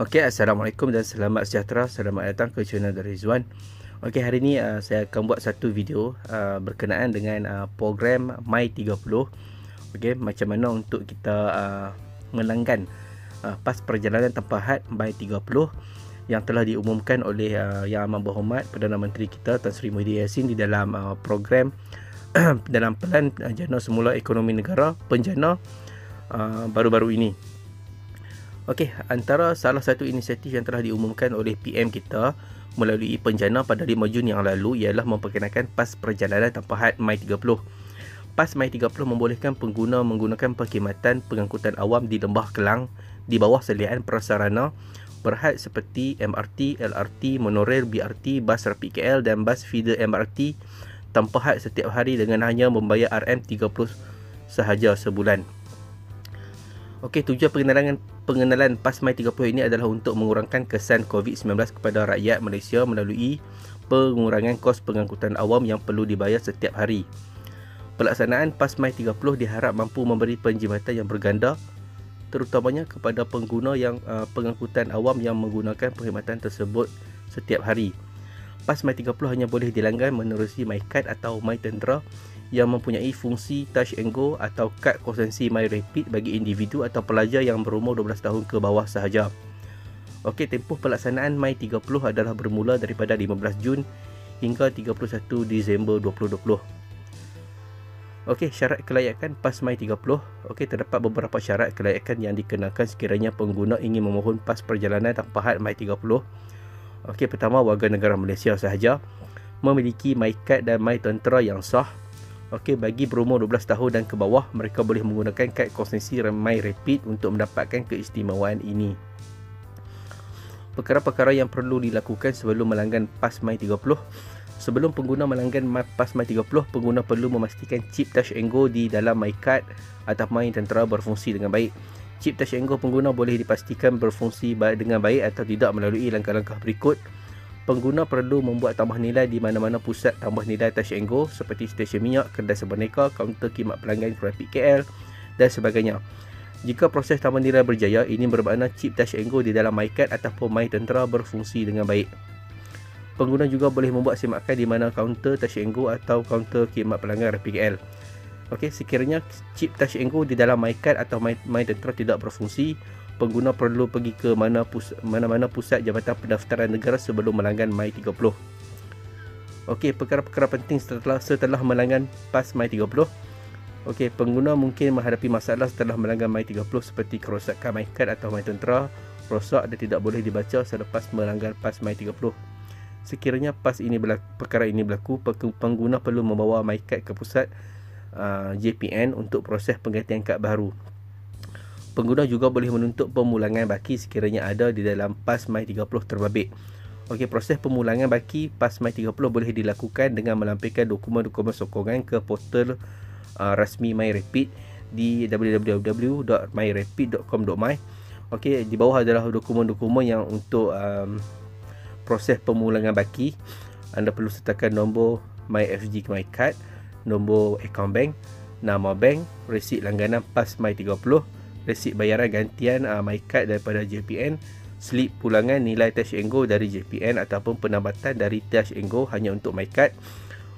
Okey, Assalamualaikum dan selamat sejahtera. Selamat datang ke channel dari Rizwan. Okey, hari ini saya akan buat satu video berkenaan dengan program My30. Okey, macam mana untuk kita melanggan pas perjalanan tanpa had My30 yang telah diumumkan oleh Yang Amat Berhormat Perdana Menteri kita Tan Sri Muhyiddin Yassin di dalam program dalam Pelan Jana Semula Ekonomi Negara Penjana baru-baru ini. Okey, antara salah satu inisiatif yang telah diumumkan oleh PM kita melalui Penjana pada 5 Jun yang lalu ialah memperkenalkan pas perjalanan tanpa had My30. Pas My30 membolehkan pengguna menggunakan perkhidmatan pengangkutan awam di Lembah Kelang di bawah seliaan prasarana berhad seperti MRT, LRT, monorail, BRT, bas rapid KL dan bas feeder MRT tanpa had setiap hari dengan hanya membayar RM30 sahaja sebulan. Okey, tujuan pengenalan PAS My30 ini adalah untuk mengurangkan kesan COVID-19 kepada rakyat Malaysia melalui pengurangan kos pengangkutan awam yang perlu dibayar setiap hari. Pelaksanaan PAS My30 diharap mampu memberi penjimatan yang berganda terutamanya kepada pengguna yang pengangkutan awam yang menggunakan perkhidmatan tersebut setiap hari. PAS My30 hanya boleh dilanggan menerusi MyCard atau MyTentera yang mempunyai fungsi Touch and Go atau kad konsesi MyRapid bagi individu atau pelajar yang berumur 12 tahun ke bawah sahaja. Okey, tempoh pelaksanaan My30 adalah bermula daripada 15 Jun hingga 31 Disember 2020. Okey, syarat kelayakan PAS My30. Okey, terdapat beberapa syarat kelayakan yang dikenakan sekiranya pengguna ingin memohon PAS perjalanan tanpa had My30. Okey, pertama, warga negara Malaysia sahaja, memiliki MyCard dan MyTentera yang sah. Okey, bagi berumur 12 tahun dan ke bawah, mereka boleh menggunakan kad konsesi MyRapid untuk mendapatkan keistimewaan ini. Perkara-perkara yang perlu dilakukan sebelum melanggan PAS My30. Sebelum pengguna melanggan PAS My30, pengguna perlu memastikan chip Touch and Go di dalam MyCard atau MyTentera berfungsi dengan baik. Chip Touch and Go pengguna boleh dipastikan berfungsi dengan baik atau tidak melalui langkah-langkah berikut. Pengguna perlu membuat tambah nilai di mana-mana pusat tambah nilai Touch and Go seperti stesen minyak, kedai sebenarnya, kaunter khidmat pelanggan Rapid KL dan sebagainya. Jika proses tambah nilai berjaya, ini bermakna chip Touch and Go di dalam MyCard ataupun MyTentera berfungsi dengan baik. Pengguna juga boleh membuat semakan di mana kaunter Touch and Go atau kaunter khidmat pelanggan Rapid KL. Okey, sekiranya chip Touch and Go di dalam MyCard atau MyTentera tidak berfungsi, pengguna perlu pergi ke mana-mana pusat Jabatan Pendaftaran Negara sebelum melanggan My30. Okey, perkara-perkara penting setelah melanggan PAS My30. Okey, pengguna mungkin menghadapi masalah setelah melanggan My30 seperti kerosakan MyCard atau MyTentera rosak dan tidak boleh dibaca selepas melanggan PAS My30. Sekiranya perkara ini berlaku, pengguna perlu membawa MyCard ke pusat JPN untuk proses penggantian kad baru. Pengguna juga boleh menuntut pemulangan baki sekiranya ada di dalam PAS My30 terbabit. Okey, proses pemulangan baki PAS My30 boleh dilakukan dengan melampirkan dokumen-dokumen sokongan ke portal rasmi MyRapid di www.myrapid.com.my. Okey, di bawah adalah dokumen-dokumen yang untuk proses pemulangan baki. Anda perlu sertakan nombor MyFG MyCard, nombor akaun bank, nama bank, resit langganan PAS My30, resit bayaran gantian MyCard daripada JPN, slip pulangan nilai Touch and Go dari JPN ataupun penambatan dari Touch and Go hanya untuk MyCard.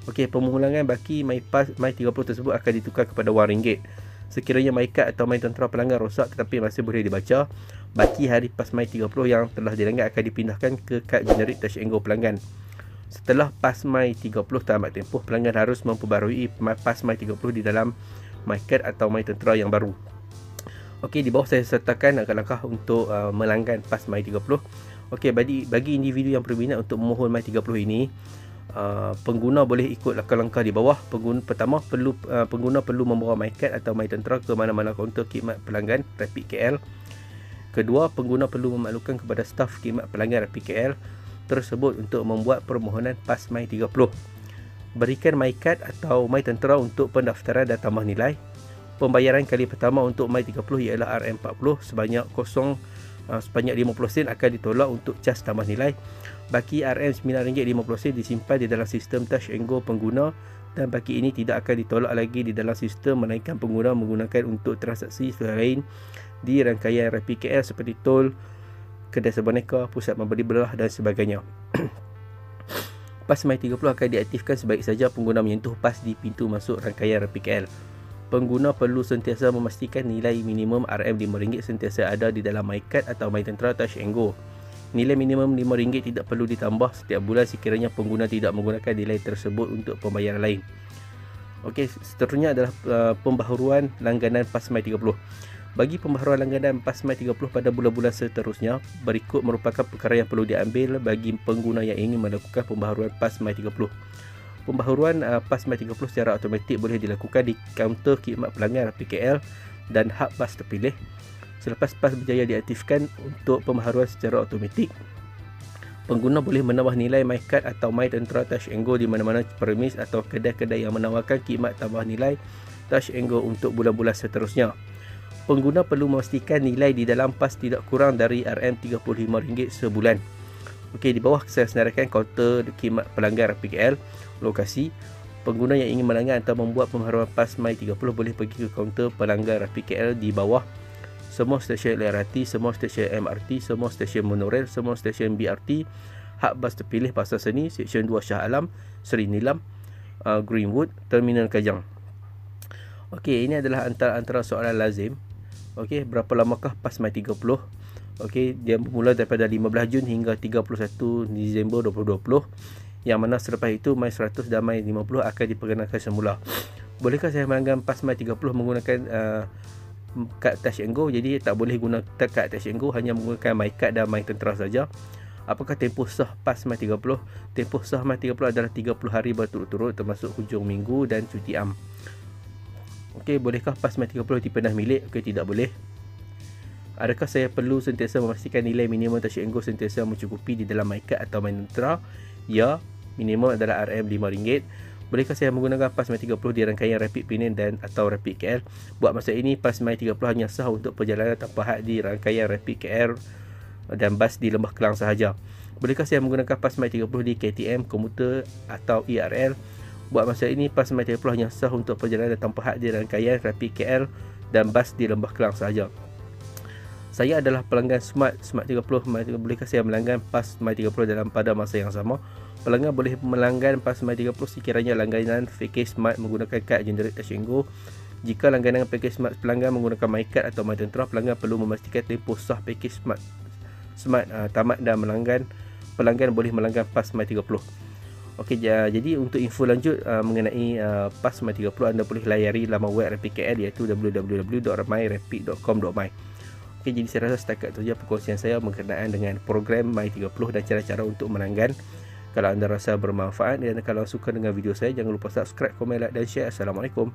Okey, pemulangan baki My30 tersebut akan ditukar kepada RM1. Sekiranya MyCard atau MyTentera pelanggan rosak tetapi masih boleh dibaca, baki hari PAS My30 yang telah dilanggan akan dipindahkan ke kad generik Touch and Go pelanggan. Setelah PAS My30 tamat tempoh, pelanggan harus memperbarui PAS My30 di dalam MyCard atau MyTentera yang baru. Okey, di bawah saya sertakan langkah-langkah untuk melanggan PAS My30. Okey, bagi individu yang berminat untuk memohon My30 ini, pengguna boleh ikut langkah-langkah di bawah. Pengguna perlu membawa MyCard atau MyTentera ke mana-mana kaunter khidmat pelanggan Rapid KL. Kedua, pengguna perlu memaklumkan kepada staf khidmat pelanggan Rapid KL tersebut untuk membuat permohonan PAS My30. Berikan MyCard atau MyTentera untuk pendaftaran dan tambah nilai. Pembayaran kali pertama untuk My30 ialah RM40 sebanyak 50 sen akan ditolak untuk cas tambah nilai. Baki RM9.50 disimpan di dalam sistem Touch and Go pengguna dan baki ini tidak akan ditolak lagi di dalam sistem melainkan pengguna menggunakan untuk transaksi selain di rangkaian Rapid KL seperti tol, kedai seboneka, pusat membeli belah dan sebagainya. PAS My 30 akan diaktifkan sebaik saja pengguna menyentuh PAS di pintu masuk rangkaian RPKL. Pengguna perlu sentiasa memastikan nilai minimum RM5 sentiasa ada di dalam MyCard atau MyTentera Touch & Go. Nilai minimum RM5 tidak perlu ditambah setiap bulan sekiranya pengguna tidak menggunakan nilai tersebut untuk pembayaran lain. Okey, seterusnya adalah pembaharuan langganan PAS My 30. Bagi pembaharuan langganan PAS My 30 pada bulan-bulan seterusnya, berikut merupakan perkara yang perlu diambil bagi pengguna yang ingin melakukan pembaharuan PAS My 30. Pembaharuan PAS My 30 secara automatik boleh dilakukan di kaunter khidmat pelanggan RPKL dan hub PAS terpilih. Selepas PAS berjaya diaktifkan untuk pembaharuan secara automatik, pengguna boleh menambah nilai MyCard atau MyTentera Touch & Go di mana-mana premis atau kedai-kedai yang menawarkan khidmat tambah nilai Touch & Go untuk bulan-bulan seterusnya. Pengguna perlu memastikan nilai di dalam PAS tidak kurang dari RM35 sebulan. Okey, di bawah saya senaraikan kaunter khidmat pelanggan RPKL. Lokasi, pengguna yang ingin melanggan atau membuat pembaharuan PAS My 30 boleh pergi ke kaunter pelanggan RPKL di bawah. Semua stesen LRT, semua stesen MRT, semua stesen monorail, semua stesen BRT, hub bas terpilih Pasar Seni, Seksyen 2 Shah Alam, Seri Nilam, Greenwood, Terminal Kajang. Okey, ini adalah antara soalan lazim. Okey, berapa lamakah PAS My 30? Okey, dia bermula daripada 15 Jun hingga 31 Disember 2020. Yang mana selepas itu My 100 dan My 50 akan diperkenalkan semula. Bolehkah saya melanggan PAS My 30 menggunakan kad Touch & Go? Jadi tak boleh guna kad Touch & Go, hanya menggunakan MyCard dan MyTentera saja. Apakah tempoh sah PAS My 30? Tempoh sah My 30 adalah 30 hari berturut-turut termasuk hujung minggu dan cuti am. Okey, bolehkah PAS My 30 dipindah milik? Okey, tidak boleh. Adakah saya perlu sentiasa memastikan nilai minimum Touch & Go sentiasa mencukupi di dalam MyCard atau MyTentera? Ya, minimum adalah RM5. Bolehkah saya menggunakan PAS My 30 di rangkaian Rapid Penang dan atau Rapid KL? Buat masa ini, PAS My 30 hanya sah untuk perjalanan tanpa had di rangkaian Rapid KL dan bas di Lembah Kelang sahaja. Bolehkah saya menggunakan PAS My 30 di KTM, komuter atau ERL? Buat masa ini, PAS My 30 hanya sah untuk perjalanan tanpa had di rangkaian Rapid KL dan bas di Lembah Kelang sahaja. Saya adalah pelanggan Smart 30. Bolehkah saya melanggan PAS My 30 pada masa yang sama? Pelanggan boleh melanggan PAS My 30 sekiranya langganan package Smart menggunakan kad Generate Touch & Go. Jika langganan package Smart pelanggan menggunakan MyCard atau MyTentera, pelanggan perlu memastikan tempoh sah package Smart tamat dan pelanggan boleh melanggan PAS My 30. Okey, jadi untuk info lanjut mengenai PAS My 30, anda boleh layari laman web RPKL iaitu www.myrapid.com.my. Okey, jadi saya rasa setakat itu saja perkongsian saya berkenaan dengan program My 30 dan cara-cara untuk melanggan. Kalau anda rasa bermanfaat dan kalau suka dengan video saya, jangan lupa subscribe, komen, like dan share. Assalamualaikum.